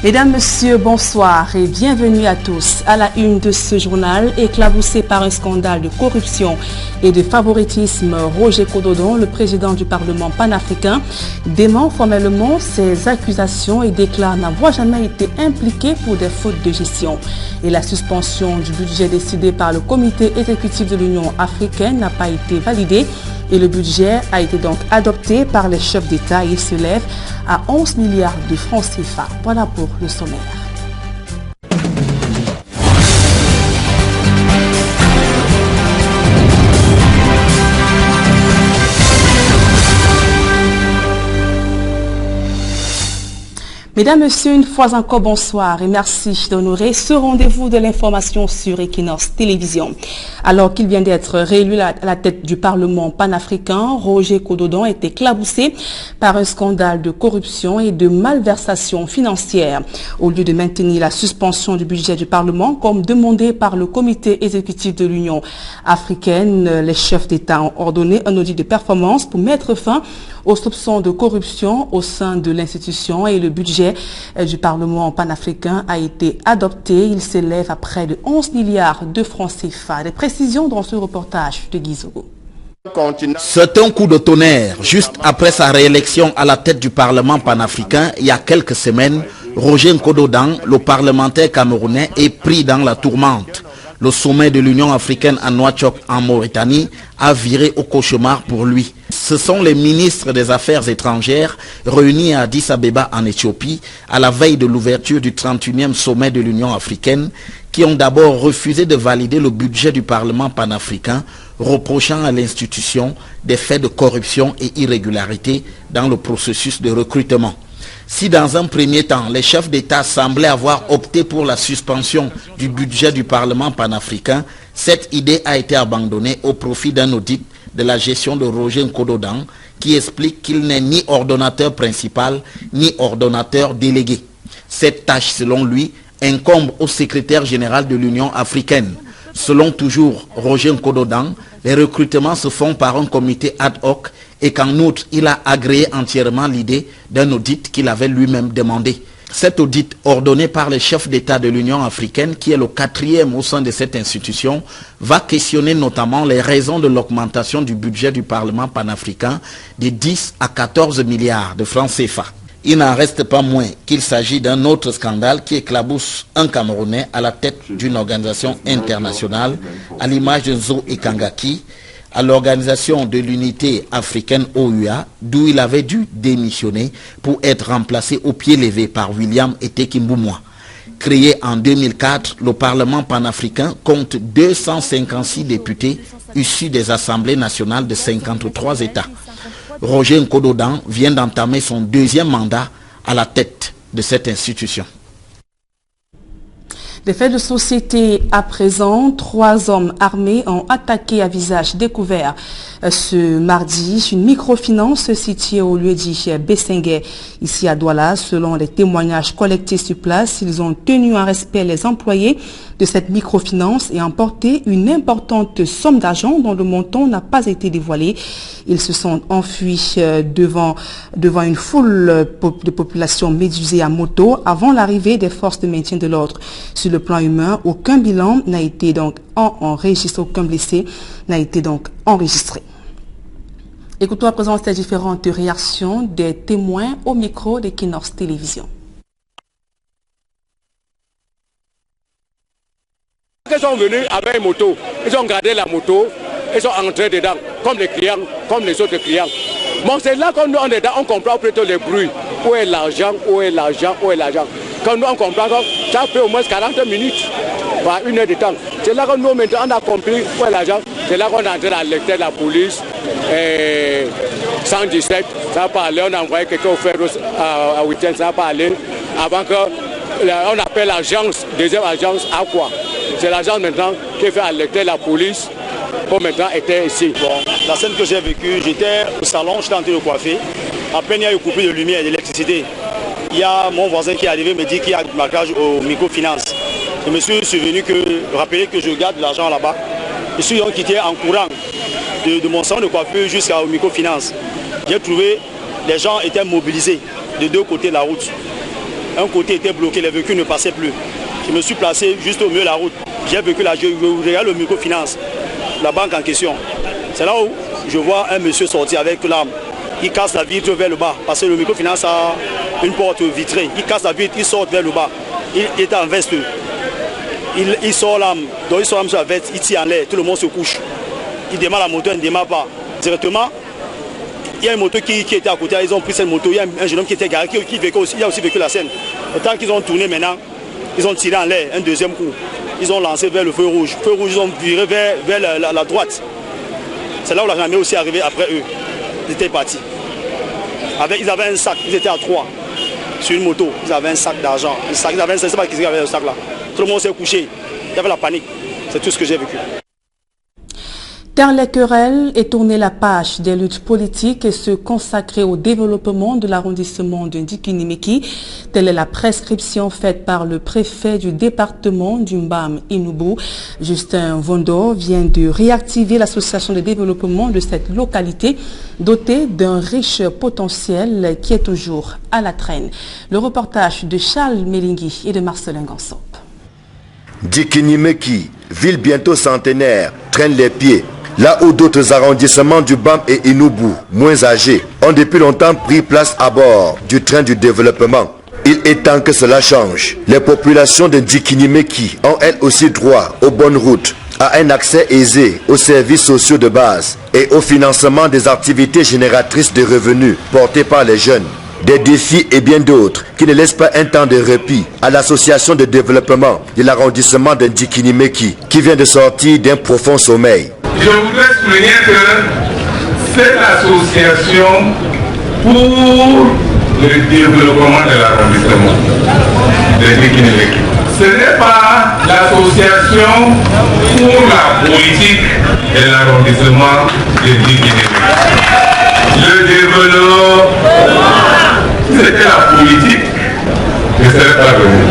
Mesdames, Messieurs, bonsoir et bienvenue à tous à la une de ce journal éclaboussé par un scandale de corruption et de favoritisme. Roger Kododon, le président du Parlement panafricain, dément formellement ces accusations et déclare n'avoir jamais été impliqué pour des fautes de gestion. Et la suspension du budget décidé par le comité exécutif de l'Union africaine n'a pas été validée. Et le budget a été donc adopté par les chefs d'État et il se lève à 11 milliards de francs CFA. Voilà pour le sommaire. Mesdames, Messieurs, une fois encore, bonsoir et merci d'honorer ce rendez-vous de l'information sur Equinox Télévision. Alors qu'il vient d'être réélu à la tête du Parlement panafricain, Roger Kododon a été éclaboussé par un scandale de corruption et de malversation financière. Au lieu de maintenir la suspension du budget du Parlement, comme demandé par le comité exécutif de l'Union africaine, les chefs d'État ont ordonné un audit de performance pour mettre fin aux soupçons de corruption au sein de l'institution et le budget du Parlement panafricain a été adopté. Il s'élève à près de 11 milliards de francs CFA. Des précisions dans ce reportage de Guizogo. C'est un coup de tonnerre. Juste après sa réélection à la tête du Parlement panafricain, il y a quelques semaines, Roger Kododon, le parlementaire camerounais, est pris dans la tourmente. Le sommet de l'Union africaine à Nouakchott en Mauritanie a viré au cauchemar pour lui. Ce sont les ministres des Affaires étrangères réunis à Addis Abeba en Éthiopie à la veille de l'ouverture du 31e sommet de l'Union africaine qui ont d'abord refusé de valider le budget du Parlement panafricain, reprochant à l'institution des faits de corruption et irrégularité dans le processus de recrutement. Si dans un premier temps, les chefs d'État semblaient avoir opté pour la suspension du budget du Parlement panafricain, cette idée a été abandonnée au profit d'un audit de la gestion de Roger Kododon qui explique qu'il n'est ni ordonnateur principal ni ordonnateur délégué. Cette tâche, selon lui, incombe au secrétaire général de l'Union africaine. Selon toujours Roger Kododon, les recrutements se font par un comité ad hoc et qu'en outre, il a agréé entièrement l'idée d'un audit qu'il avait lui-même demandé. Cet audit, ordonné par les chefs d'État de l'Union africaine, qui est le 4e au sein de cette institution, va questionner notamment les raisons de l'augmentation du budget du Parlement panafricain de 10 à 14 milliards de francs CFA. Il n'en reste pas moins qu'il s'agit d'un autre scandale qui éclabousse un Camerounais à la tête d'une organisation internationale, à l'image de Nzo Ekangaki, à l'organisation de l'unité africaine OUA, d'où il avait dû démissionner pour être remplacé au pied levé par William Etekimboumoua. Créé en 2004, le Parlement panafricain compte 256 députés issus des assemblées nationales de 53 États. Roger Kododon vient d'entamer son 2e mandat à la tête de cette institution. Des faits de société à présent, 3 hommes armés ont attaqué à visage découvert ce mardi une microfinance située au lieu-dit Bessengue, ici à Douala. Selon les témoignages collectés sur place, ils ont tenu en respect les employés de cette microfinance et emporté une importante somme d'argent dont le montant n'a pas été dévoilé. Ils se sont enfuis devant une foule de population médusée à moto avant l'arrivée des forces de maintien de l'ordre. Sur le plan humain, aucun bilan n'a été donc enregistré, aucun blessé n'a été donc enregistré. Écoutons à présent ces différentes réactions des témoins au micro d'Equinox Télévision. Ils sont venus avec une moto, ils ont gardé la moto, ils sont entrés dedans, comme les clients, comme les autres clients. Bon, c'est là qu'on est dedans, on comprend plutôt les bruits. Où est l'argent, où est l'argent, où est l'argent. Quand nous on comprend que ça fait au moins 40 minutes, par 1 heure de temps. C'est là que nous maintenant on a compris où est l'argent. C'est là qu'on est entré dans l'électeur de la police, 117, ça n'a pas allé, on a envoyé quelqu'un au fer à 8 ça n'a pas allé, avant qu'on appelle l'agence, deuxième agence, à quoi? C'est l'agence maintenant qui fait alerter la police pour maintenant être ici. Bon, la scène que j'ai vécue, j'étais au salon, j'étais en train de coiffer. À peine il y a eu coupure de lumière et d'électricité. Il y a mon voisin qui est arrivé me dit qu'il y a un marquage au microfinance. Je me suis souvenu rappeler que je garde l'argent là-bas. Je suis donc quitté en courant de mon salon de coiffure jusqu'au microfinance. J'ai trouvé les gens étaient mobilisés de 2 côtés de la route. Un côté était bloqué, les véhicules ne passaient plus. Je me suis placé juste au milieu de la route. J'ai vécu là, je regarde le microfinance, la banque en question. C'est là où je vois un monsieur sortir avec l'arme. Il casse la vitre vers le bas, parce que le microfinance a une porte vitrée. Il casse la vitre, il sort vers le bas. Il est en veste. Il sort l'arme, donc il sort l'arme sur la veste, il tire en l'air, tout le monde se couche. Il démarre la moto, il ne démarre pas. Directement, il y a une moto qui était à côté, ils ont pris cette moto, il y a un jeune homme qui était garé, qui a aussi vécu la scène. Et tant qu'ils ont tourné maintenant, ils ont tiré en l'air un deuxième coup. Ils ont lancé vers le feu rouge. Feu rouge, ils ont viré vers la droite. C'est là où la gendarmerie aussi est arrivée après eux. Ils étaient partis. Ils avaient un sac, ils étaient à 3 sur une moto. Ils avaient un sac d'argent. Ils avaient un sac, c'est pas qui avait le sac là. Tout le monde s'est couché. Il y avait la panique. C'est tout ce que j'ai vécu. Taire les querelles et tourner la page des luttes politiques et se consacrer au développement de l'arrondissement de Ndikinimeki. Telle est la prescription faite par le préfet du département du Mbam Inoubou. Justin Vondo vient de réactiver l'association de développement de cette localité dotée d'un riche potentiel qui est toujours à la traîne. Le reportage de Charles Melingui et de Marcelin Gansop. Ndikinimeki, ville bientôt centenaire, traîne les pieds. Là où d'autres arrondissements du BAM et Inoubou, moins âgés, ont depuis longtemps pris place à bord du train du développement. Il est temps que cela change. Les populations de Ndikinimeki ont elles aussi droit aux bonnes routes, à un accès aisé aux services sociaux de base et au financement des activités génératrices de revenus portées par les jeunes. Des défis et bien d'autres qui ne laissent pas un temps de répit à l'association de développement de l'arrondissement de Ndikinimeki qui vient de sortir d'un profond sommeil. Je voudrais souligner que cette association pour le développement de l'arrondissement de Ndikinimeki, ce n'est pas l'association pour la politique de l'arrondissement de Ndikinimeki. Le développement, c'était la politique, je ne serais pas venu.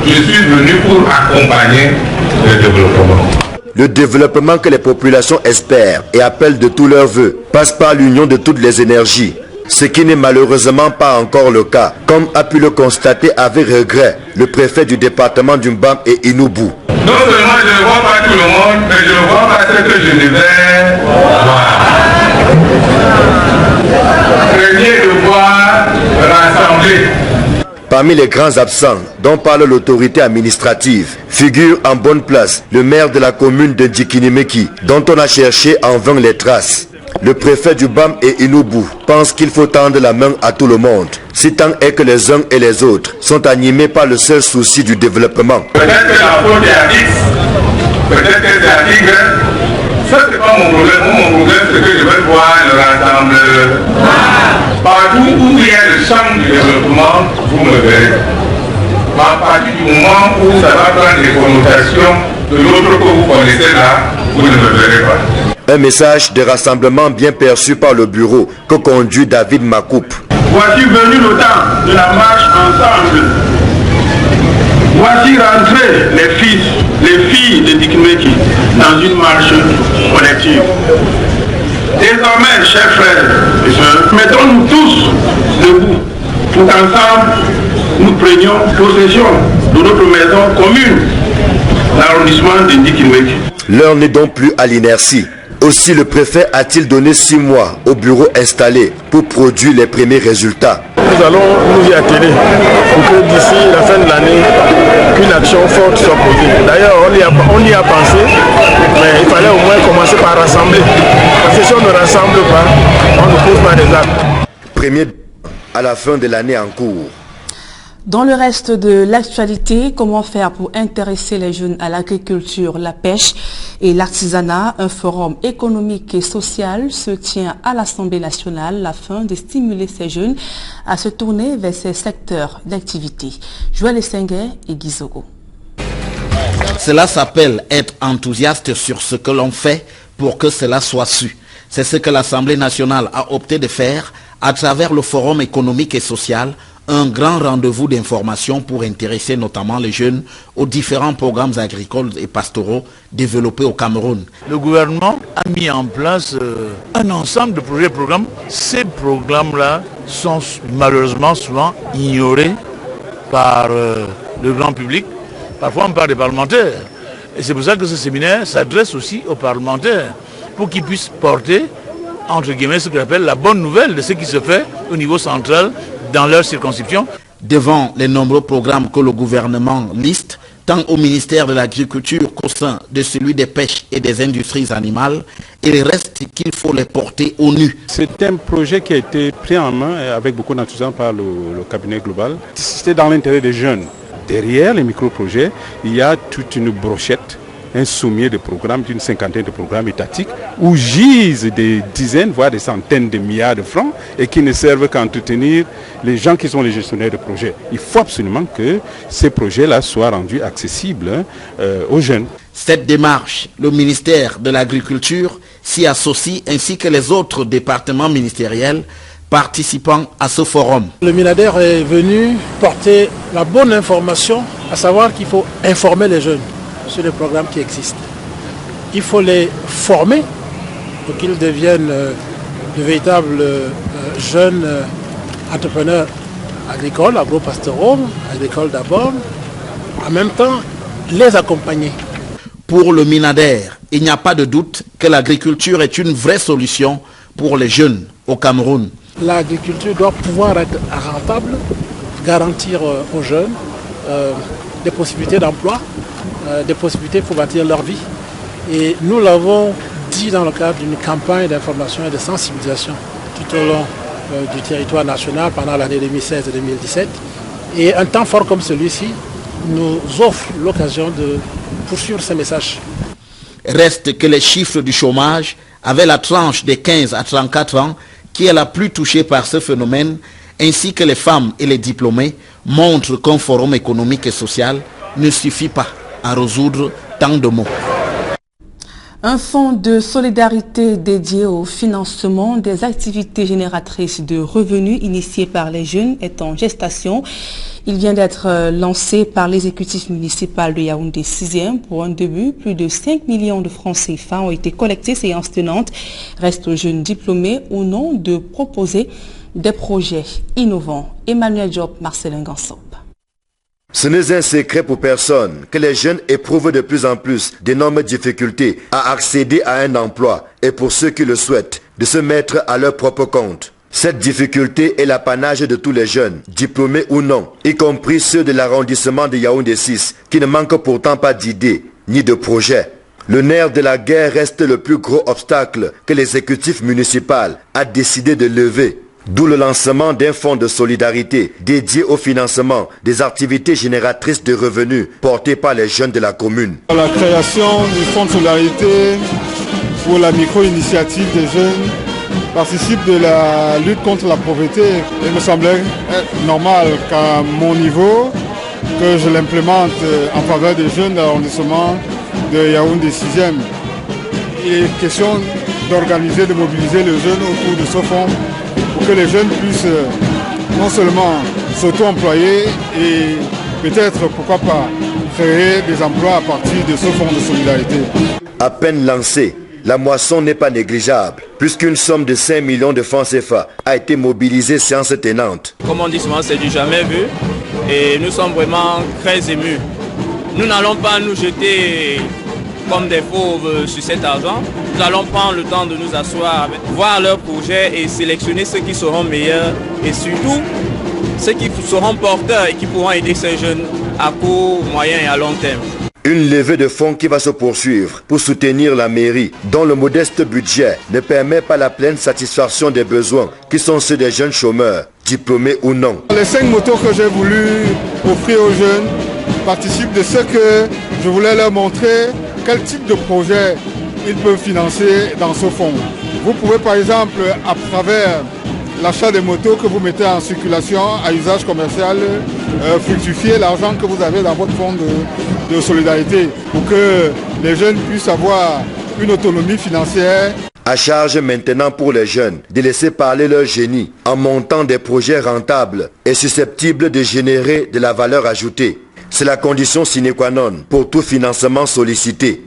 Je suis venu pour accompagner le développement. Le développement que les populations espèrent et appellent de tous leurs vœux passe par l'union de toutes les énergies, ce qui n'est malheureusement pas encore le cas, comme a pu le constater avec regret le préfet du département du Mbam et Inoubou. Non seulement je ne vois pas tout le monde, mais je ne vois pas ce que je devais voir. Premier devoir, rassembler. Parmi les grands absents dont parle l'autorité administrative, figure en bonne place le maire de la commune de Ndikinimeki, dont on a cherché en vain les traces. Le préfet du BAM et Inoubou pense qu'il faut tendre la main à tout le monde, si tant est que les uns et les autres sont animés par le seul souci du développement. Peut-être que la faute est à X, peut-être que c'est à Y. Ça, c'est pas mon problème. Mon problème, c'est que je veux voir le rassemblement. Partout où il y a le champ du développement, vous me verrez. À partir du moment où ça va prendre des connotations de l'autre que vous connaissez là, vous ne me verrez pas. Un message de rassemblement bien perçu par le bureau que conduit David Makoup. Voici venu le temps de la marche ensemble. Voici rentrer les filles de Ndikinimeki dans une marche collective. Désormais, chers frères et sœurs, mettons-nous tous debout pour qu'ensemble nous prenions possession de notre maison commune, l'arrondissement de Ndikinimeki. L'heure n'est donc plus à l'inertie. Aussi le préfet a-t-il donné 6 mois au bureau installé pour produire les premiers résultats. Nous allons nous y atteler pour que d'ici la fin de l'année, qu'une action forte soit posée. D'ailleurs, on y a pensé, mais il fallait au moins commencer par rassembler. Parce que si on ne rassemble pas, on ne pose pas des actes. Premier à la fin de l'année en cours. Dans le reste de l'actualité, comment faire pour intéresser les jeunes à l'agriculture, la pêche et l'artisanat? Un forum économique et social se tient à l'Assemblée nationale afin de stimuler ces jeunes à se tourner vers ces secteurs d'activité. Joël Essengue et Guizogo. Cela s'appelle être enthousiaste sur ce que l'on fait pour que cela soit su. C'est ce que l'Assemblée nationale a opté de faire à travers le forum économique et social, un grand rendez-vous d'information pour intéresser notamment les jeunes aux différents programmes agricoles et pastoraux développés au Cameroun. Le gouvernement a mis en place un ensemble de projets et programmes. Ces programmes-là sont malheureusement souvent ignorés par le grand public, parfois par des parlementaires. Et c'est pour ça que ce séminaire s'adresse aussi aux parlementaires, pour qu'ils puissent porter, entre guillemets, ce qu'on appelle la bonne nouvelle de ce qui se fait au niveau central dans leur circonscription. Devant les nombreux programmes que le gouvernement liste, tant au ministère de l'Agriculture qu'au sein de celui des pêches et des industries animales, il reste qu'il faut les porter au nu. C'est un projet qui a été pris en main avec beaucoup d'enthousiasme par le cabinet global. C'était dans l'intérêt des jeunes. Derrière les micro-projets, il y a toute une brochette, un sommier de programmes, d'une cinquantaine de programmes étatiques où gisent des dizaines, voire des centaines de milliards de francs et qui ne servent qu'à entretenir les gens qui sont les gestionnaires de projets. Il faut absolument que ces projets-là soient rendus accessibles aux jeunes. Cette démarche, le ministère de l'Agriculture s'y associe ainsi que les autres départements ministériels participant à ce forum. Le Minader est venu porter la bonne information, à savoir qu'il faut informer les jeunes sur les programmes qui existent. Il faut les former pour qu'ils deviennent de véritables jeunes entrepreneurs agricoles, agro-pastoraux, agricoles d'abord, en même temps les accompagner. Pour le Minader, il n'y a pas de doute que l'agriculture est une vraie solution pour les jeunes au Cameroun. L'agriculture doit pouvoir être rentable, garantir aux jeunes des possibilités d'emploi, des possibilités pour bâtir leur vie. Et nous l'avons dit dans le cadre d'une campagne d'information et de sensibilisation tout au long du territoire national pendant l'année 2016 et 2017. Et un temps fort comme celui-ci nous offre l'occasion de poursuivre ces messages. Reste que les chiffres du chômage, avec la tranche des 15 à 34 ans, qui est la plus touchée par ce phénomène, ainsi que les femmes et les diplômés, montrent qu'un forum économique et social ne suffit pas à résoudre tant de maux. Un fonds de solidarité dédié au financement des activités génératrices de revenus initiées par les jeunes est en gestation. Il vient d'être lancé par l'exécutif municipal de Yaoundé 6e. Pour un début, plus de 5 millions de francs CFA ont été collectés, séance tenante. Reste aux jeunes diplômés ou non de proposer des projets innovants. Emmanuel Diop, Marcelin Gansop. Ce n'est un secret pour personne que les jeunes éprouvent de plus en plus d'énormes difficultés à accéder à un emploi et pour ceux qui le souhaitent, de se mettre à leur propre compte. Cette difficulté est l'apanage de tous les jeunes, diplômés ou non, y compris ceux de l'arrondissement de Yaoundé 6, qui ne manquent pourtant pas d'idées ni de projets. Le nerf de la guerre reste le plus gros obstacle que l'exécutif municipal a décidé de lever. D'où le lancement d'un fonds de solidarité dédié au financement des activités génératrices de revenus portées par les jeunes de la commune. La création du fonds de solidarité pour la micro-initiative des jeunes participe de la lutte contre la pauvreté. Il me semblait normal qu'à mon niveau, que je l'implémente en faveur des jeunes de l'arrondissement de Yaoundé 6e. Il est question d'organiser, de mobiliser les jeunes autour de ce fonds pour que les jeunes puissent non seulement s'auto-employer et peut-être, pourquoi pas, créer des emplois à partir de ce fonds de solidarité. À peine lancé, la moisson n'est pas négligeable. Plus qu'une somme de 5 millions de francs CFA a été mobilisée séance tenante. Comme on dit souvent, c'est du jamais vu et nous sommes vraiment très émus. Nous n'allons pas nous jeter comme des fauves sur cet argent. Nous allons prendre le temps de nous asseoir, voir leurs projets et sélectionner ceux qui seront meilleurs et surtout ceux qui seront porteurs et qui pourront aider ces jeunes à court, moyen et à long terme. Une levée de fonds qui va se poursuivre pour soutenir la mairie, dont le modeste budget ne permet pas la pleine satisfaction des besoins qui sont ceux des jeunes chômeurs, diplômés ou non. Les 5 motos que j'ai voulu offrir aux jeunes participent de ce que je voulais leur montrer, quel type de projet ils peuvent financer dans ce fonds. Vous pouvez par exemple, à travers l'achat des motos que vous mettez en circulation à usage commercial, fructifier l'argent que vous avez dans votre fonds de solidarité pour que les jeunes puissent avoir une autonomie financière. À charge maintenant pour les jeunes de laisser parler leur génie en montant des projets rentables et susceptibles de générer de la valeur ajoutée. C'est la condition sine qua non pour tout financement sollicité.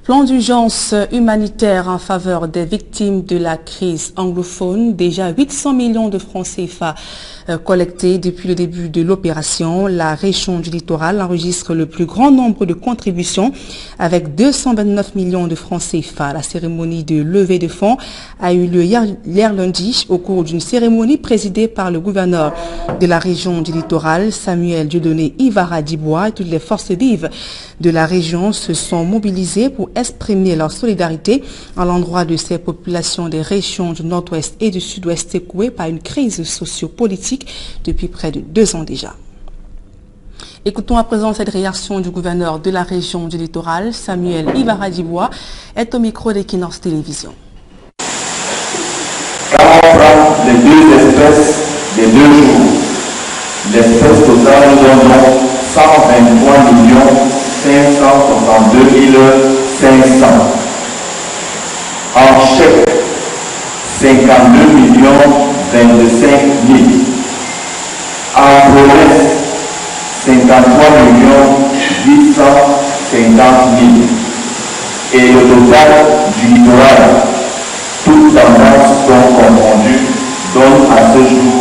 Plan d'urgence humanitaire en faveur des victimes de la crise anglophone. Déjà 800 millions de francs CFA collectées depuis le début de l'opération. La région du littoral enregistre le plus grand nombre de contributions avec 229 millions de francs CFA. La cérémonie de levée de fonds a eu lieu hier lundi au cours d'une cérémonie présidée par le gouverneur de la région du littoral, Samuel Dieudonné Ivara-Dibois. Toutes les forces vives de la région se sont mobilisées pour exprimer leur solidarité à l'endroit de ces populations des régions du nord-ouest et du sud-ouest secouées par une crise socio-politique depuis près de 2 ans déjà. Écoutons à présent cette réaction du gouverneur de la région du littoral, Samuel Ivara-Dibois, est au micro d'Equinox Télévision. Quand on prend les 2 espèces des 2 jours, l'espèce totale nous donne 123 562 500. En chèque, 52 25 000. En promesse, 53 850 000. Et le total du littoral, toutes tendances sont confondues, donne à ce jour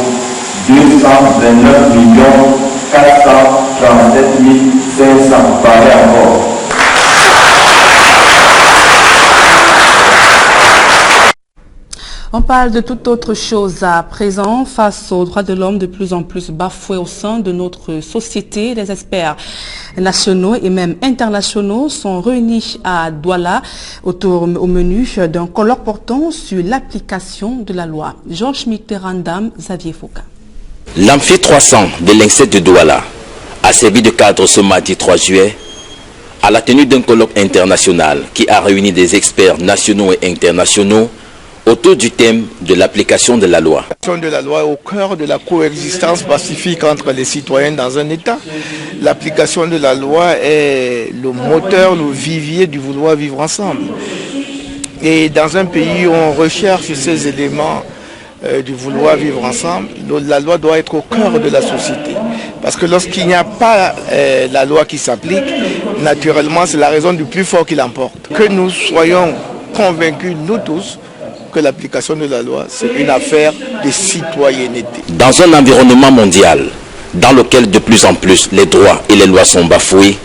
229 437 500. Parlez encore. On parle de toute autre chose à présent. Face aux droits de l'homme de plus en plus bafoués au sein de notre société, les experts nationaux et même internationaux sont réunis à Douala au menu d'un colloque portant sur l'application de la loi. Georges Mitterrandam, Xavier Foucault. L'amphi 300 de l'INSET de Douala a servi de cadre ce mardi 3 juillet à la tenue d'un colloque international qui a réuni des experts nationaux et internationaux autour du thème de l'application de la loi. L'application de la loi est au cœur de la coexistence pacifique entre les citoyens dans un État. L'application de la loi est le moteur, le vivier du vouloir vivre ensemble. Et dans un pays où on recherche ces éléments du vouloir vivre ensemble, la loi doit être au cœur de la société. Parce que lorsqu'il n'y a pas la loi qui s'applique, naturellement c'est la raison du plus fort qui l'emporte. Que nous soyons convaincus, nous tous, que l'application de la loi, c'est une affaire de citoyenneté. Dans un environnement mondial, dans lequel de plus en plus les droits et les lois sont bafoués,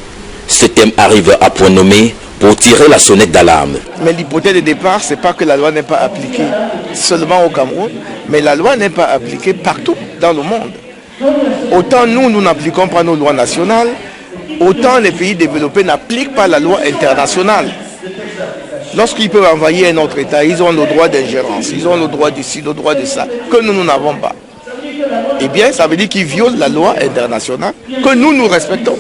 ce thème arrive à point nommé pour tirer la sonnette d'alarme. Mais l'hypothèse de départ, ce n'est pas que la loi n'est pas appliquée seulement au Cameroun, mais la loi n'est pas appliquée partout dans le monde. Autant nous n'appliquons pas nos lois nationales, autant les pays développés n'appliquent pas la loi internationale. Lorsqu'ils peuvent envahir un autre État, ils ont le droit d'ingérence, ils ont le droit d'ici, le droit de ça, que nous n'avons pas. Eh bien, ça veut dire qu'ils violent la loi internationale, que nous respectons.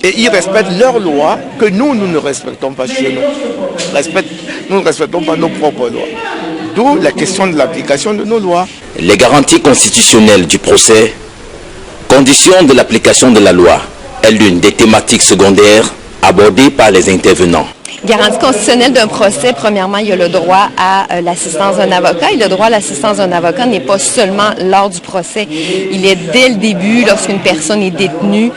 Et ils respectent leurs lois, que nous ne respectons pas chez nous. Nous ne respectons pas nos propres lois. D'où la question de l'application de nos lois. Les garanties constitutionnelles du procès, conditions de l'application de la loi, est l'une des thématiques secondaires abordées par les intervenants. Garantie constitutionnelle d'un procès, premièrement, il y a le droit à l'assistance d'un avocat. Et le droit à l'assistance d'un avocat n'est pas seulement lors du procès. Il est dès le début, lorsqu'une personne est détenue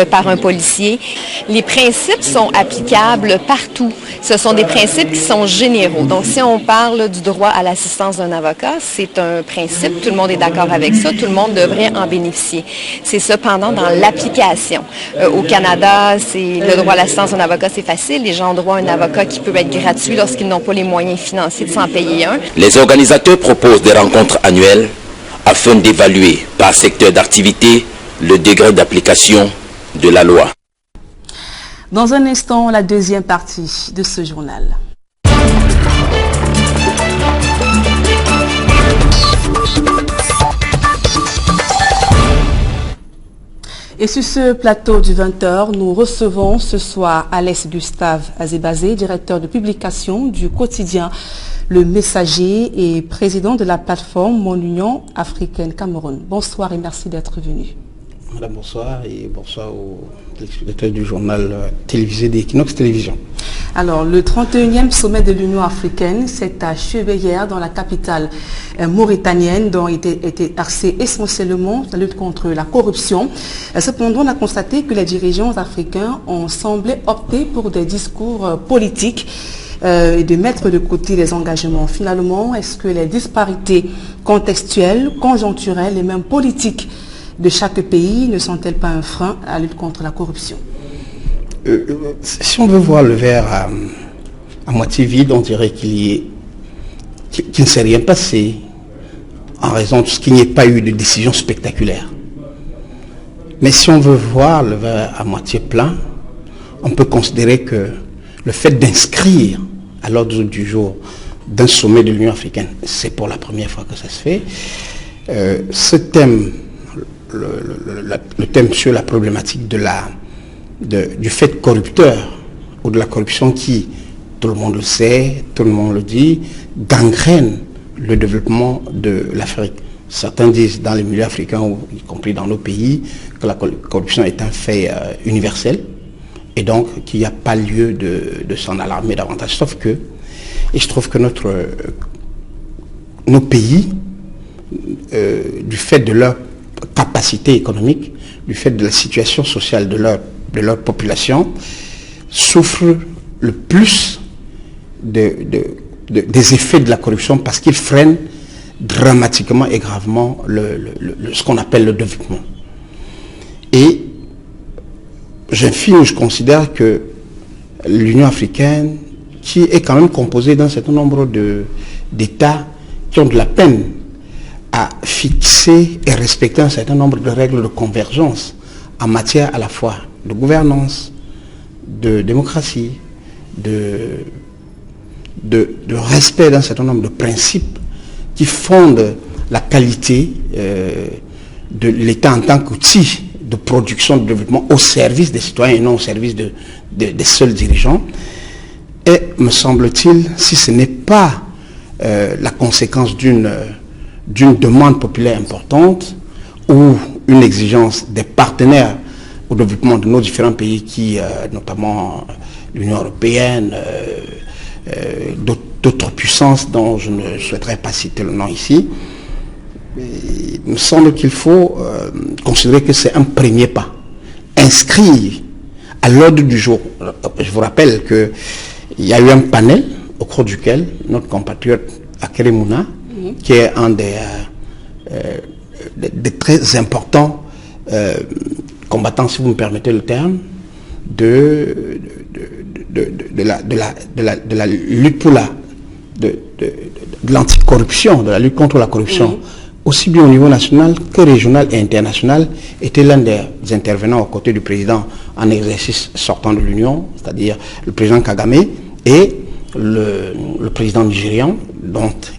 par un policier. Les principes sont applicables partout. Ce sont des principes qui sont généraux. Donc, si on parle du droit à l'assistance d'un avocat, c'est un principe, tout le monde est d'accord avec ça, tout le monde devrait en bénéficier. C'est cependant dans l'application. Au Canada, le droit à l'assistance d'un avocat, c'est facile. Les gens ont droit à un avocat qui peut être gratuit lorsqu'ils n'ont pas les moyens financiers de s'en payer un. Les organisateurs proposent des rencontres annuelles afin d'évaluer par secteur d'activité le degré d'application de la loi. Dans un instant, la deuxième partie de ce journal. Et sur ce plateau du 20h, nous recevons ce soir Alès Gustave Azébazé, directeur de publication du quotidien Le Messager et président de la plateforme Mon Union Africaine Cameroun. Bonsoir et merci d'être venu. Madame, bonsoir et bonsoir aux téléspectateurs du journal télévisé d'Equinox Télévision. Alors, le 31e sommet de l'Union africaine s'est achevé hier dans la capitale mauritanienne, dont était axé essentiellement la lutte contre la corruption. Cependant, on a constaté que les dirigeants africains ont semblé opter pour des discours politiques. et de mettre de côté les engagements. Finalement, est-ce que les disparités contextuelles, conjoncturelles et même politiques de chaque pays ne sont-elles pas un frein à la lutte contre la corruption? Si on veut voir le verre à moitié vide, on dirait qu'il ne s'est rien passé en raison de ce qu'il n'y ait pas eu de décision spectaculaire. Mais si on veut voir le verre à moitié plein, on peut considérer que le fait d'inscrire à l'ordre du jour d'un sommet de l'Union africaine, c'est pour la première fois que ça se fait. Ce thème, le thème sur la problématique du fait corrupteur ou de la corruption qui, tout le monde le sait, tout le monde le dit, gangrène le développement de l'Afrique. Certains disent dans les milieux africains, y compris dans nos pays, que la corruption est un fait universel et donc qu'il n'y a pas lieu de s'en alarmer davantage. Sauf que, et je trouve que nos pays, du fait de leur capacité économique, du fait de la situation sociale de leur population, souffrent le plus des effets de la corruption parce qu'ils freinent dramatiquement et gravement ce qu'on appelle le développement. Et je considère que l'Union africaine, qui est quand même composée d'un certain nombre d'États qui ont de la peine à fixer et respecter un certain nombre de règles de convergence en matière à la fois de gouvernance, de démocratie, de respect d'un certain nombre de principes qui fondent la qualité de l'État en tant qu'outil de production, de développement au service des citoyens et non au service des seuls dirigeants. Et, me semble-t-il, si ce n'est pas la conséquence d'une demande populaire importante ou une exigence des partenaires au développement de nos différents pays qui, notamment l'Union européenne, d'autres puissances dont je ne souhaiterais pas citer le nom ici, il me semble qu'il faut considérer que c'est un premier pas. Inscrire à l'ordre du jour. Je vous rappelle qu'il y a eu un panel au cours duquel notre compatriote Akere Mouna, qui est un des très importants combattants, si vous me permettez le terme, de la lutte pour de l'anticorruption, de la lutte contre la corruption, aussi bien au niveau national que régional et international, était l'un des intervenants aux côtés du président en exercice sortant de l'Union, c'est-à-dire le président Kagame, et le président nigérian,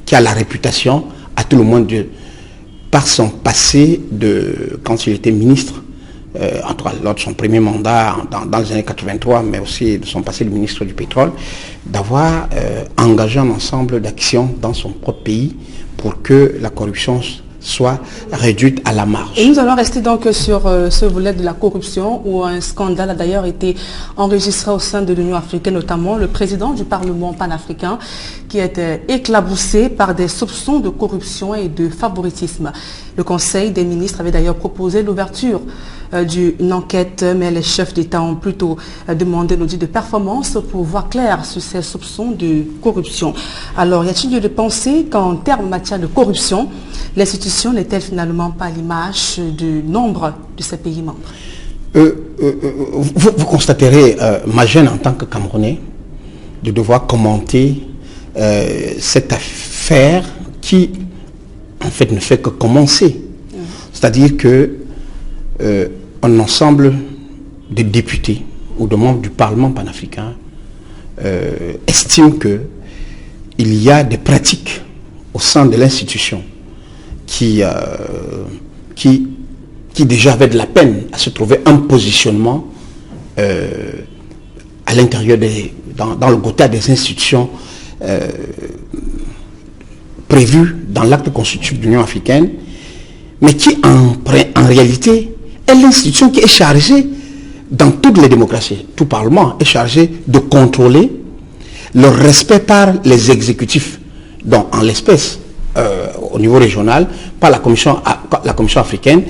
qui a la réputation, à tout le moins, par son passé quand il était ministre, en tout cas lors de son premier mandat dans les années 83, mais aussi de son passé de ministre du pétrole, d'avoir engagé un ensemble d'actions dans son propre pays pour que la corruption soit réduite à la marge. Et nous allons rester donc sur ce volet de la corruption où un scandale a d'ailleurs été enregistré au sein de l'Union africaine, notamment le président du Parlement panafricain qui a été éclaboussé par des soupçons de corruption et de favoritisme. Le Conseil des ministres avait d'ailleurs proposé l'ouverture d'une enquête, mais les chefs d'État ont plutôt demandé un audit de performance pour voir clair sur ces soupçons de corruption. Alors, y a-t-il lieu de penser qu'en termes matière de corruption, l'institution n'est-elle finalement pas à l'image du nombre de ces pays membres? Vous constaterez ma gêne en tant que Camerounais de devoir commenter cette affaire qui, en fait, ne fait que commencer. C'est-à-dire que un ensemble de députés ou de membres du Parlement panafricain estiment qu'il y a des pratiques au sein de l'institution qui déjà avaient de la peine à se trouver un positionnement à l'intérieur dans le quota des institutions prévues dans l'acte constitutif de l'Union africaine, mais qui en réalité est l'institution qui est chargée, dans toutes les démocraties, tout Parlement est chargé de contrôler le respect par les exécutifs, donc en l'espèce, au niveau régional, par la Commission africaine,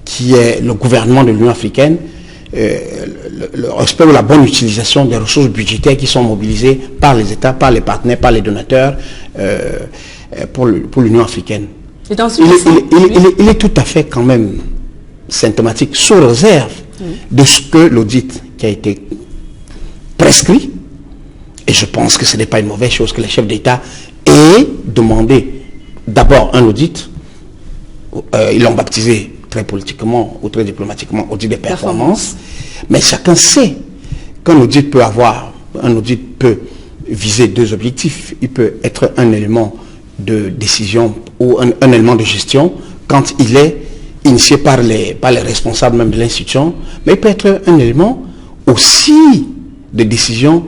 qui est le gouvernement de l'Union africaine, le respect ou la bonne utilisation des ressources budgétaires qui sont mobilisées par les États, par les partenaires, par les donateurs pour l'Union africaine. Il est tout à fait quand même symptomatique, sous réserve de ce que l'audit qui a été prescrit, et je pense que ce n'est pas une mauvaise chose que les chefs d'État aient demandé d'abord un audit, ils l'ont baptisé très politiquement ou très diplomatiquement audit des performances, mais chacun sait qu'un audit peut viser deux objectifs. Il peut être un élément de décision ou un élément de gestion quand il est initié par les responsables même de l'institution, mais il peut être un élément aussi de décision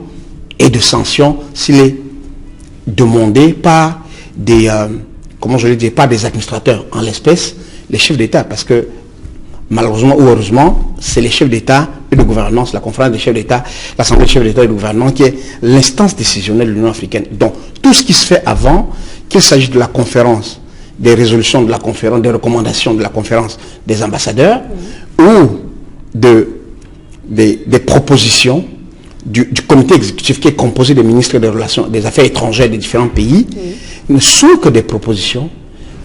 et de sanction s'il est demandé par des par des administrateurs, en l'espèce les chefs d'État, parce que malheureusement ou heureusement, c'est les chefs d'État et de gouvernance, la conférence des chefs d'État, l'Assemblée des chefs d'État et de gouvernement qui est l'instance décisionnelle de l'Union africaine. Donc tout ce qui se fait avant, qu'il s'agisse de la conférence, des résolutions de la conférence, des recommandations de la conférence des ambassadeurs ou des propositions du comité exécutif qui est composé des ministres des Affaires étrangères des différents pays, ne sont que des propositions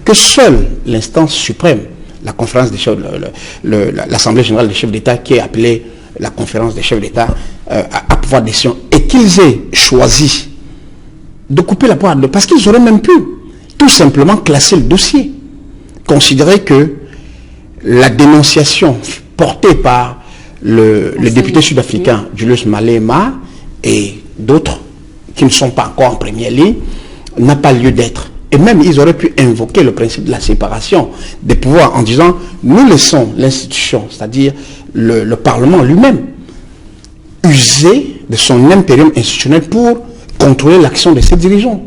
que seule l'instance suprême, la conférence des chefs, l'Assemblée générale des chefs d'État, qui est appelée la conférence des chefs d'État, à pouvoir de décision, et qu'ils aient choisi de couper la poire, parce qu'ils auraient même pu tout simplement classer le dossier, considérer que la dénonciation portée par le député sud-africain Julius Malema et d'autres qui ne sont pas encore en première ligne n'a pas lieu d'être. Et même ils auraient pu invoquer le principe de la séparation des pouvoirs en disant nous laissons l'institution, c'est-à-dire le Parlement lui-même, user de son impérium institutionnel pour contrôler l'action de ses dirigeants.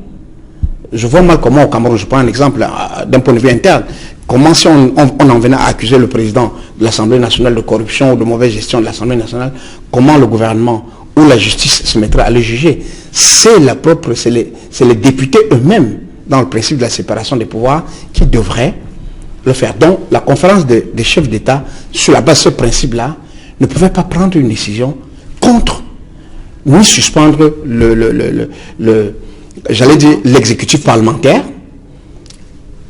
Je vois mal comment au Cameroun, je prends un exemple d'un point de vue interne, comment si on en venait à accuser le président de l'Assemblée nationale de corruption ou de mauvaise gestion de l'Assemblée nationale, comment le gouvernement ou la justice se mettrait à le juger. C'est les députés eux-mêmes, dans le principe de la séparation des pouvoirs, qui devraient le faire. Donc la conférence des chefs d'État, sur la base de ce principe-là, ne pouvait pas prendre une décision contre ni suspendre l'exécutif parlementaire.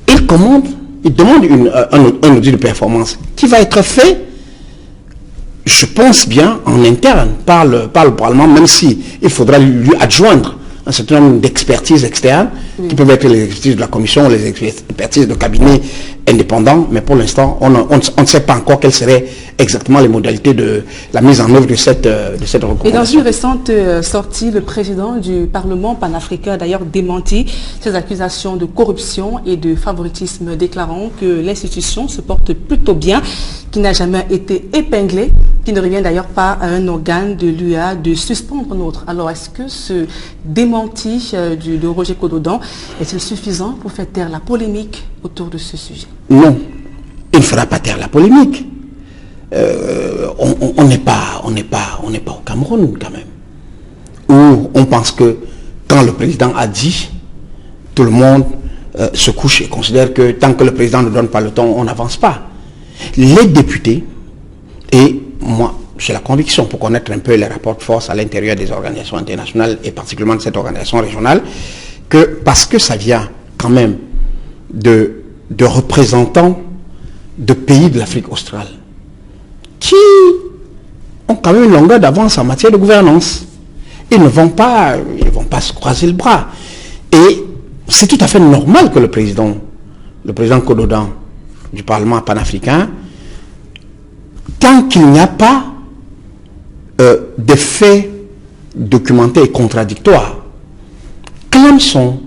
Il demande un audit de performance qui va être fait, je pense bien, en interne par le Parlement, même si il faudra lui adjoindre un certain nombre d'expertises externes, qui peuvent être les expertises de la commission, les expertises de cabinet indépendants, mais pour l'instant, on ne sait pas encore quelles seraient exactement les modalités de la mise en œuvre de cette recommandation. Et dans une récente sortie, le président du Parlement panafricain a d'ailleurs démenti ces accusations de corruption et de favoritisme, déclarant que l'institution se porte plutôt bien, qui n'a jamais été épinglée, qui ne revient d'ailleurs pas à un organe de l'UA de suspendre notre. Alors est-ce que ce démenti de Roger Kododan est-il suffisant pour faire taire la polémique autour de ce sujet? Non, il ne fera pas taire la polémique. On n'est pas au Cameroun quand même, où on pense que quand le président a dit, tout le monde se couche et considère que tant que le président ne donne pas le ton, on n'avance pas. Les députés, et moi j'ai la conviction, pour connaître un peu les rapports de force à l'intérieur des organisations internationales et particulièrement de cette organisation régionale, que parce que ça vient quand même de représentants de pays de l'Afrique australe qui ont quand même une longueur d'avance en matière de gouvernance. Ils ne vont pas se croiser le bras. Et c'est tout à fait normal que le président Kododan du Parlement panafricain, tant qu'il n'y a pas de faits documentés et contradictoires, clame son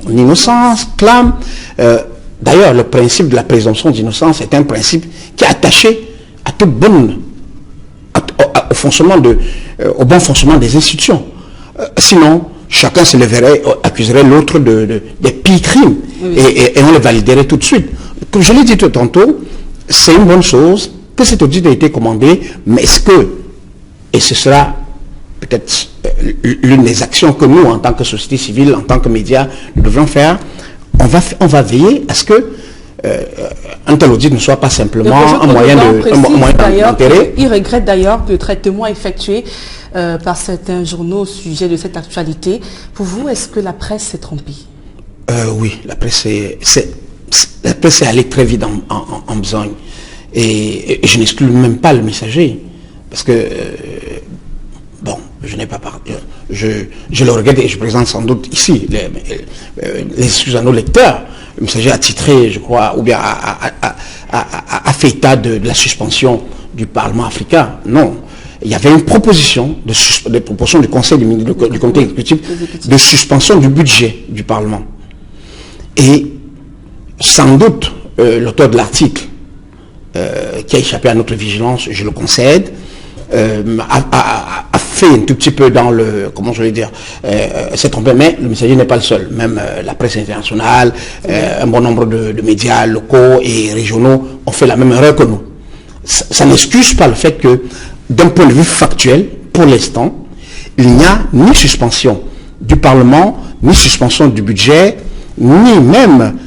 innocence, clame... D'ailleurs, le principe de la présomption d'innocence est un principe qui est attaché à toute au bon fonctionnement des institutions. Sinon, chacun se leverait, accuserait l'autre des pires crimes, et on le validerait tout de suite. Comme je l'ai dit tout tantôt, c'est une bonne chose que cet audit ait été commandé, mais est-ce que, et ce sera peut-être l'une des actions que nous, en tant que société civile, en tant que médias, nous devons faire, on va veiller à ce que un tel audit ne soit pas simplement un moyen d'intérêt. Il regrette d'ailleurs le traitement effectué par certains journaux au sujet de cette actualité. Pour vous, est-ce que la presse s'est trompée? Oui, la presse est allée très vite en besogne. Et je n'exclus même pas le Messager. Parce que, bon, je n'ai pas parlé. Je le regrette et je présente sans doute ici les excuses à nos lecteurs. Le Messager a titré, je crois, ou bien a fait état de la suspension du Parlement africain. Non. Il y avait une proposition du Conseil du comité exécutif de suspension du budget du Parlement. Et sans doute, l'auteur de l'article qui a échappé à notre vigilance, je le concède, a fait un tout petit peu dans le, comment je vais dire, s'est trompé, mais le Messager n'est pas le seul. Même la presse internationale, un bon nombre de médias locaux et régionaux ont fait la même erreur que nous. Ça n'excuse pas le fait que, d'un point de vue factuel, pour l'instant, il n'y a ni suspension du Parlement, ni suspension du budget, ni même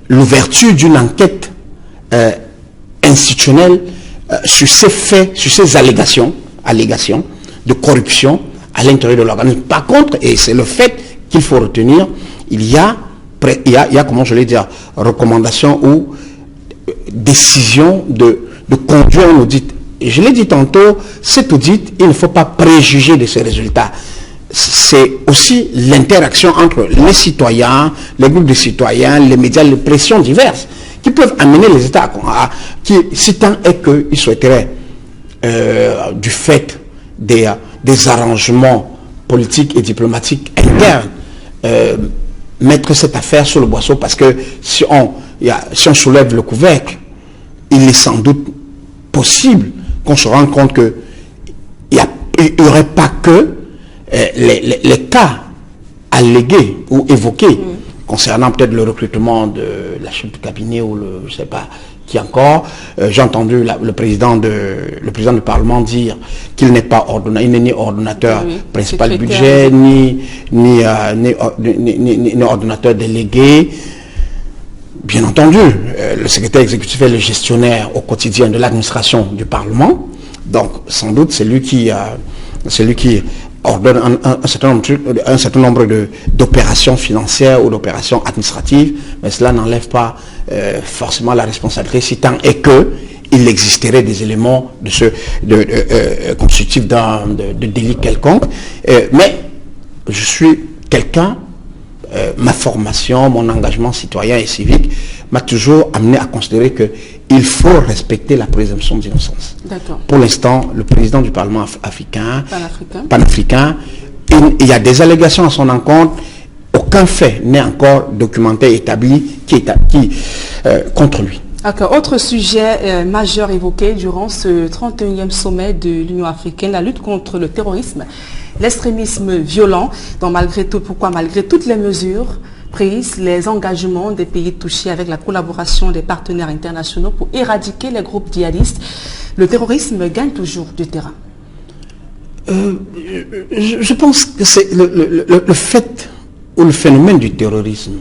l'ouverture d'une enquête institutionnelle sur ces faits, sur ces allégations de corruption à l'intérieur de l'organisme. Par contre, et c'est le fait qu'il faut retenir, il y a comment je vais dire, recommandation ou décision de conduire un audit. Et je l'ai dit tantôt, cet audit, il ne faut pas préjuger de ses résultats. C'est aussi l'interaction entre les citoyens, les groupes de citoyens, les médias, les pressions diverses qui peuvent amener les États si tant est qu'ils souhaiteraient, du fait des arrangements politiques et diplomatiques internes, mettre cette affaire sur le boisseau, parce que si on soulève le couvercle, il est sans doute possible qu'on se rende compte qu'il n'y aurait pas que les cas allégués ou évoqués concernant peut-être le recrutement de la chef du cabinet ou je ne sais pas qui encore. J'ai entendu le président du Parlement dire qu'il n'est pas ni ordonnateur principal du budget, ni ordonnateur délégué. Bien entendu, le secrétaire exécutif est le gestionnaire au quotidien de l'administration du Parlement. Donc, sans doute, c'est lui qui ordonne un certain nombre d'opérations financières ou d'opérations administratives, mais cela n'enlève pas forcément la responsabilité, si tant est qu'il existerait des éléments constitutifs de délit quelconque. Mais je suis quelqu'un, ma formation, mon engagement citoyen et civique m'a toujours amené à considérer qu'il faut respecter la présomption d'innocence. Pour l'instant, le président du Parlement panafricain, il y a des allégations à son encontre, aucun fait n'est encore documenté, établi, contre lui. D'accord. Autre sujet majeur évoqué durant ce 31e sommet de l'Union africaine, la lutte contre le terrorisme, l'extrémisme violent. Donc malgré toutes les mesures prises, les engagements des pays touchés avec la collaboration des partenaires internationaux pour éradiquer les groupes djihadistes, le terrorisme gagne toujours du terrain. Je pense que c'est le fait ou le phénomène du terrorisme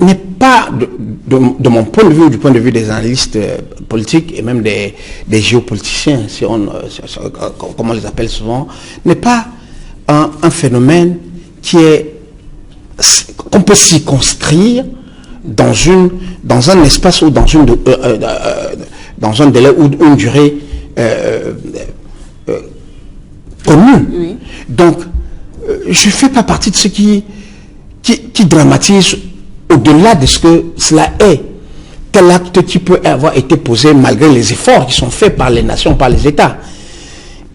n'est pas, de mon point de vue, du point de vue des analystes politiques et même des géopoliticiens, comme on les appelle souvent, n'est pas un phénomène qu'on peut circonscrire dans un espace ou dans un délai ou une durée connue. Oui. Donc, je ne fais pas partie de ceux qui dramatise au-delà de ce que cela est. Tel acte qui peut avoir été posé malgré les efforts qui sont faits par les nations, par les États.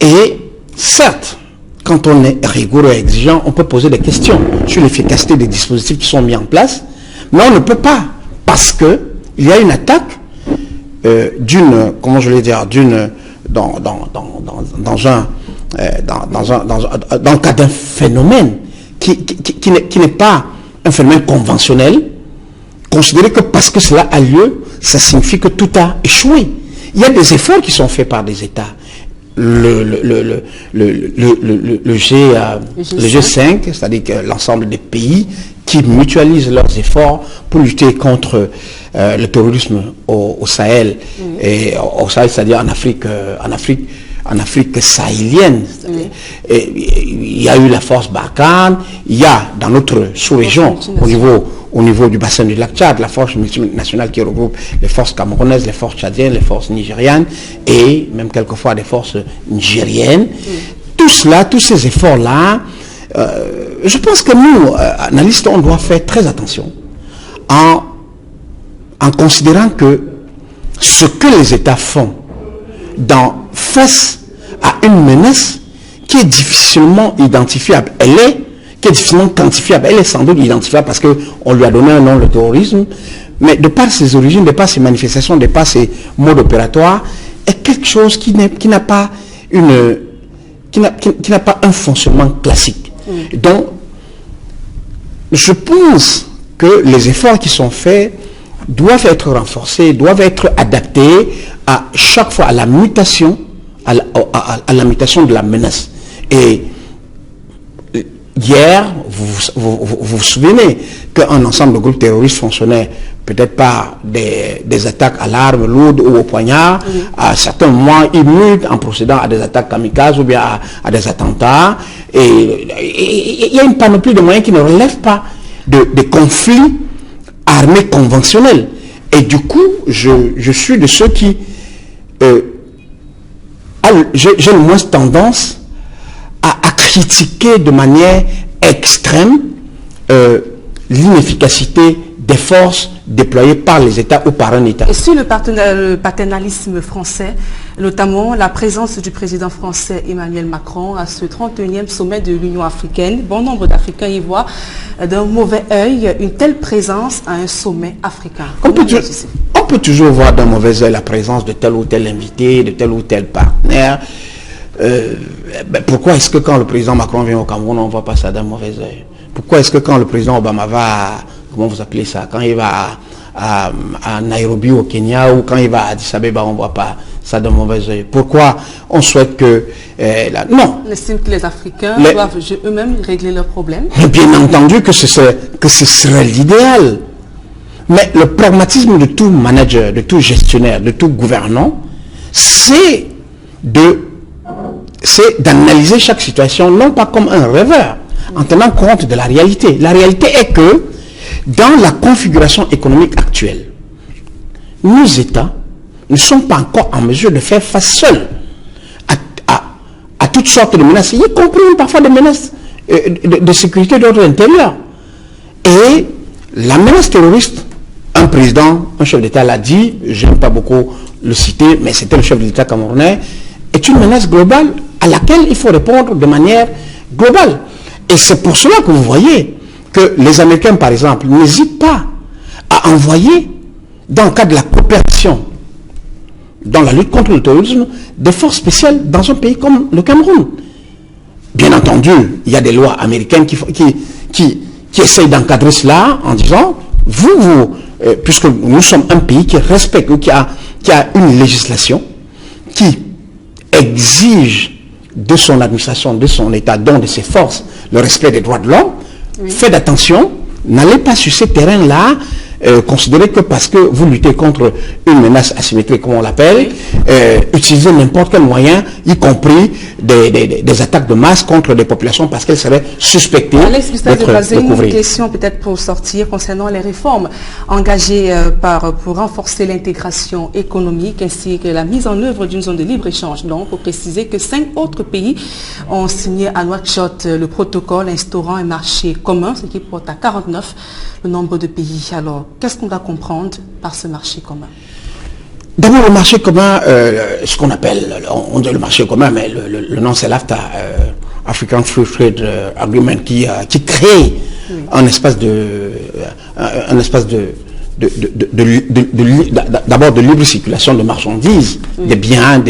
Et certes, quand on est rigoureux et exigeant, on peut poser des questions sur l'efficacité des dispositifs qui sont mis en place, mais on ne peut pas, parce qu'il y a une attaque dans le cas d'un phénomène qui n'est pas un phénomène conventionnel, considérer que parce que cela a lieu, ça signifie que tout a échoué. Il y a des efforts qui sont faits par des États. Le G5, c'est-à-dire que l'ensemble des pays qui mutualisent leurs efforts pour lutter contre le terrorisme au Sahel, et au Sahel, c'est-à-dire en Afrique sahélienne. Et il y a eu la force Barkhane, il y a dans notre sous-région, au niveau du bassin du lac Tchad, la force nationale qui regroupe les forces camerounaises, les forces tchadiennes, les forces nigérianes et même quelquefois des forces nigériennes. Tout cela, tous ces efforts-là, je pense que nous, analystes, on doit faire très attention en considérant que ce que les États font face à une menace qui est difficilement identifiable, qui est difficilement quantifiable, elle est sans doute identifiable parce qu'on lui a donné un nom, le terrorisme, mais de par ses origines, de par ses manifestations, de par ses modes opératoires, est quelque chose qui n'a pas un fonctionnement classique. Donc, je pense que les efforts qui sont faits doivent être renforcés, doivent être adaptés à chaque fois à la mutation, à la mutation de la menace. Et hier, vous vous souvenez qu'un ensemble de groupes terroristes fonctionnait peut-être par des attaques à l'arme lourde ou au poignard. À certains moments, ils mutent en procédant à des attaques kamikazes ou bien à des attentats. Et il y a une panoplie de moyens qui ne relèvent pas de conflits armés conventionnels. Et du coup, je suis de ceux qui... j'ai le moins tendance à critiquer de manière extrême l'inefficacité des forces déployées par les États ou par un État. Et sur le paternalisme français, notamment la présence du président français Emmanuel Macron à ce 31e sommet de l'Union africaine, bon nombre d'Africains y voient d'un mauvais œil une telle présence à un sommet africain. On peut toujours voir d'un mauvais œil la présence de tel ou tel invité, de tel ou tel partenaire. Pourquoi est-ce que quand le président Macron vient au Cameroun, on ne voit pas ça d'un mauvais œil? Pourquoi est-ce que quand le président Obama va, comment vous appelez ça, quand il va à Nairobi au Kenya ou quand il va à Addis Abeba, on ne voit pas ça d'un mauvais œil? Pourquoi on souhaite que... non. On estime que les Africains doivent eux-mêmes régler leurs problèmes. Mais bien entendu que ce serait l'idéal. Mais le pragmatisme de tout manager, de tout gestionnaire, de tout gouvernant, c'est d'analyser chaque situation non pas comme un rêveur, en tenant compte de la réalité. La réalité est que dans la configuration économique actuelle, nos États ne sont pas encore en mesure de faire face seuls à toutes sortes de menaces, y compris parfois des menaces de sécurité d'ordre intérieur. Et la menace terroriste, un président, un chef d'État l'a dit, je n'aime pas beaucoup le citer, mais c'était le chef de l'État camerounais, est une menace globale à laquelle il faut répondre de manière globale. Et c'est pour cela que vous voyez que les Américains, par exemple, n'hésitent pas à envoyer, dans le cadre de la coopération, dans la lutte contre le terrorisme, des forces spéciales dans un pays comme le Cameroun. Bien entendu, il y a des lois américaines qui essayent d'encadrer cela en disant, puisque nous sommes un pays qui respecte ou qui a une législation qui exige de son administration, de son État, donc de ses forces, le respect des droits de l'homme, faites attention, n'allez pas sur ces terrains-là, considérez que parce que vous luttez contre une menace asymétrique, comme on l'appelle, utilisez n'importe quel moyen, y compris des attaques de masse contre des populations parce qu'elles seraient suspectées d'être une question peut-être pour sortir concernant les réformes engagées pour renforcer l'intégration économique ainsi que la mise en œuvre d'une zone de libre-échange. Donc, pour préciser que 5 autres pays ont signé à Nouakchott le protocole instaurant un marché commun, ce qui porte à 49 le nombre de pays. Alors, qu'est-ce qu'on doit comprendre par ce marché commun? D'abord, le marché commun, ce qu'on appelle, on dit le marché commun, mais le nom c'est l'AFTA, African Free Trade Agreement, qui crée un espace d'abord de libre circulation de marchandises, des biens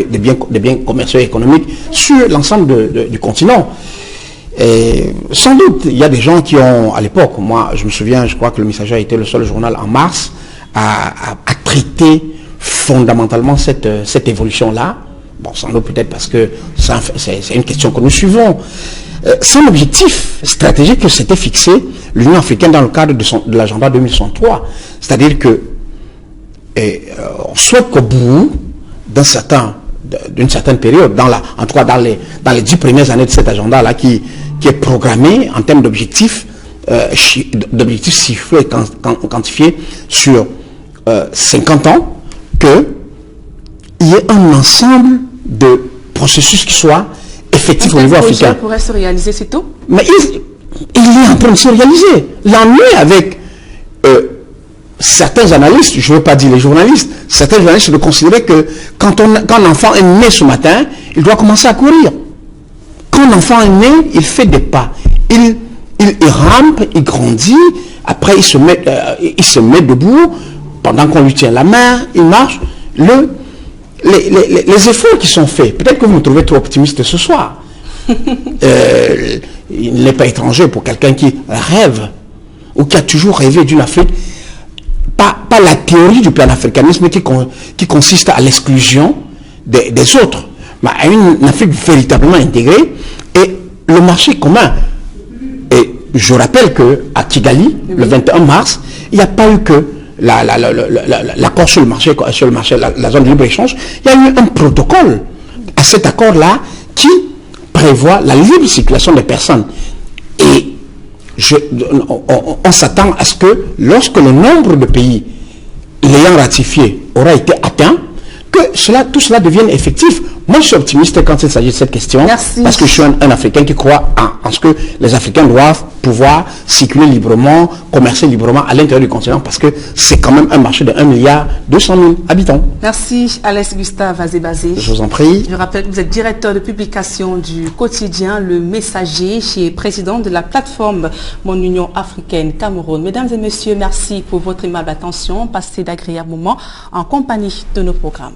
commerciaux et économiques sur l'ensemble du continent. Et sans doute, il y a des gens qui ont, à l'époque, moi je me souviens, je crois que le Messager a été le seul journal en mars à traiter fondamentalement cette évolution-là. Bon, sans doute peut-être parce que c'est une question que nous suivons. c'est un objectif stratégique que s'était fixé l'Union africaine dans le cadre de l'agenda 2063. C'est-à-dire que on souhaite qu'au bout d'une certaine période, en tout cas dans les 10 premières années de cet agenda-là qui est programmé en termes d'objectifs chiffrés et quantifiés sur 50 ans, qu'il y ait un ensemble de processus qui soit effectif au niveau africain. Pourrait se réaliser, c'est tout? Mais il est en train de se réaliser. L'ennui avec certains analystes, je ne veux pas dire les journalistes, certains journalistes de considérer que quand l'enfant est né ce matin, il doit commencer à courir. Quand l'enfant est né, il fait des pas. Il rampe, il grandit, après il se met debout, pendant qu'on lui tient la main, il marche. Les efforts qui sont faits, peut-être que vous me trouvez trop optimiste ce soir. Il n'est pas étranger pour quelqu'un qui rêve ou qui a toujours rêvé d'une Afrique, pas la théorie du panafricanisme qui consiste à l'exclusion des autres, mais à une Afrique véritablement intégrée et le marché commun. Et je rappelle qu'à Kigali, le 21 mars, il n'y a pas eu que l'accord sur le marché, la zone de libre-échange, il y a eu un protocole à cet accord-là qui prévoit la libre circulation des personnes. Et on s'attend à ce que lorsque le nombre de pays l'ayant ratifié aura été atteint, que tout cela devienne effectif. Moi, je suis optimiste quand il s'agit de cette question. Merci. Parce que je suis un Africain qui croit en ce que les Africains doivent pouvoir circuler librement, commercer librement à l'intérieur du continent, parce que c'est quand même un marché de 1,2 milliard habitants. Merci, Alex Gustave Azebazé. Je vous en prie. Je rappelle que vous êtes directeur de publication du quotidien Le Messager, et président de la plateforme Mon Union Africaine Cameroun. Mesdames et messieurs, merci pour votre aimable attention. Passez d'agréables moments en compagnie de nos programmes.